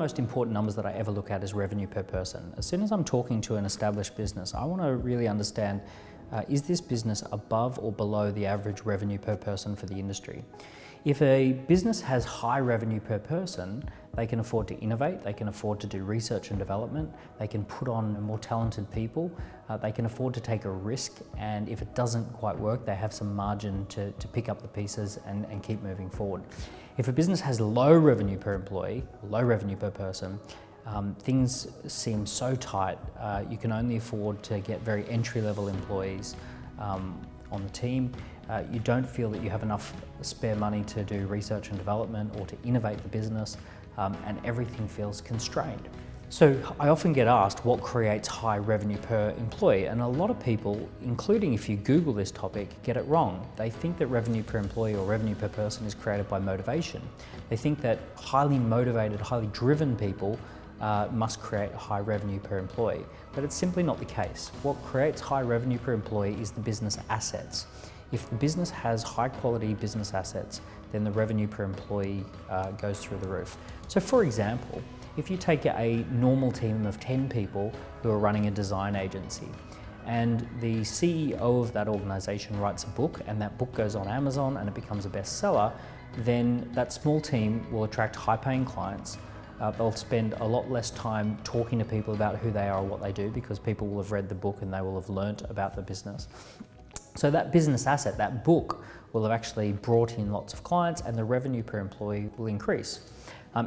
most important numbers that I ever look at is revenue per person. As soon as I'm talking to an established business, I want to really understand, is this business above or below the average revenue per person for the industry? If a business has high revenue per person, they can afford to innovate, they can afford to do research and development, they can put on more talented people, they can afford to take a risk, and if it doesn't quite work, they have some margin to pick up the pieces and keep moving forward. If a business has low revenue per employee, low revenue per person, things seem so tight. You can only afford to get very entry-level employees on the team. You don't feel that you have enough spare money to do research and development or to innovate the business, and everything feels constrained. So I often get asked what creates high revenue per employee, and a lot of people, including if you Google this topic, get it wrong. They think that revenue per employee or revenue per person is created by motivation. They think that highly motivated, highly driven people must create a high revenue per employee, but it's simply not the case. What creates high revenue per employee is the business assets. If the business has high quality business assets, then the revenue per employee goes through the roof. So for example, if you take a normal team of 10 people who are running a design agency, and the CEO of that organization writes a book, and that book goes on Amazon and it becomes a bestseller, then that small team will attract high-paying clients. They'll spend a lot less time talking to people about who they are or what they do, because people will have read the book and they will have learnt about the business. So that business asset, that book, will have actually brought in lots of clients, and the revenue per employee will increase.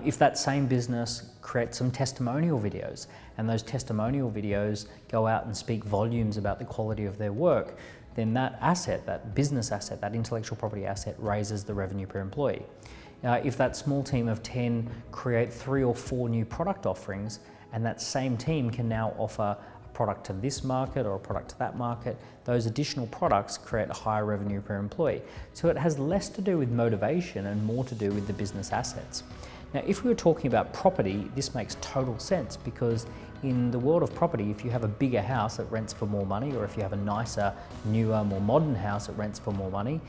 If that same business creates some testimonial videos, and those testimonial videos go out and speak volumes about the quality of their work, then that asset, that business asset, that intellectual property asset, raises the revenue per employee. If that small team of 10 create 3 or 4 new product offerings, and that same team can now offer a product to this market or a product to that market, those additional products create a higher revenue per employee. So it has less to do with motivation and more to do with the business assets. Now, if we were talking about property, this makes total sense, because in the world of property, if you have a bigger house, it rents for more money, or if you have a nicer, newer, more modern house, it rents for more money.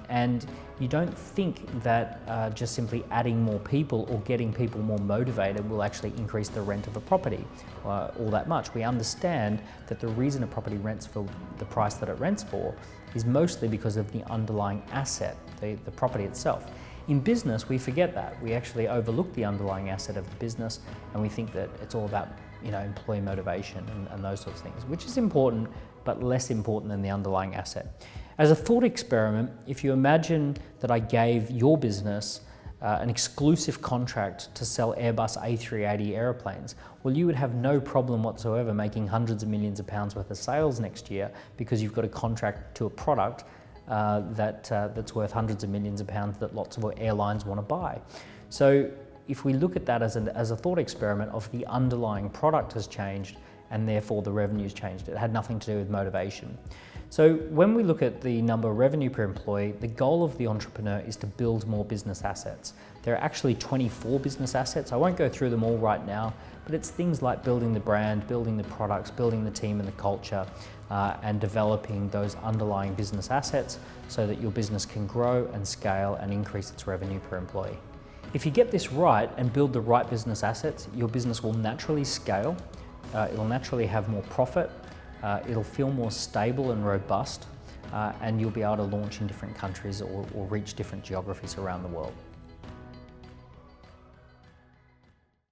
And you don't think that just simply adding more people or getting people more motivated will actually increase the rent of a property all that much. We understand that the reason a property rents for the price that it rents for is mostly because of the underlying asset, the property itself. In business, we forget that. We actually overlook the underlying asset of the business, and we think that it's all about, employee motivation and those sorts of things, which is important, but less important than the underlying asset. As a thought experiment, if you imagine that I gave your business an exclusive contract to sell Airbus A380 aeroplanes, well, you would have no problem whatsoever making hundreds of millions of pounds worth of sales next year, because you've got a contract to a product that's worth hundreds of millions of pounds that lots of airlines want to buy. So if we look at that as a thought experiment of the underlying product has changed, and therefore the revenue's changed. It had nothing to do with motivation. So when we look at the number of revenue per employee, the goal of the entrepreneur is to build more business assets. There are actually 24 business assets. I won't go through them all right now, but it's things like building the brand, building the products, building the team and the culture, and developing those underlying business assets so that your business can grow and scale and increase its revenue per employee. If you get this right and build the right business assets, your business will naturally scale, it'll naturally have more profit, it'll feel more stable and robust, and you'll be able to launch in different countries or reach different geographies around the world.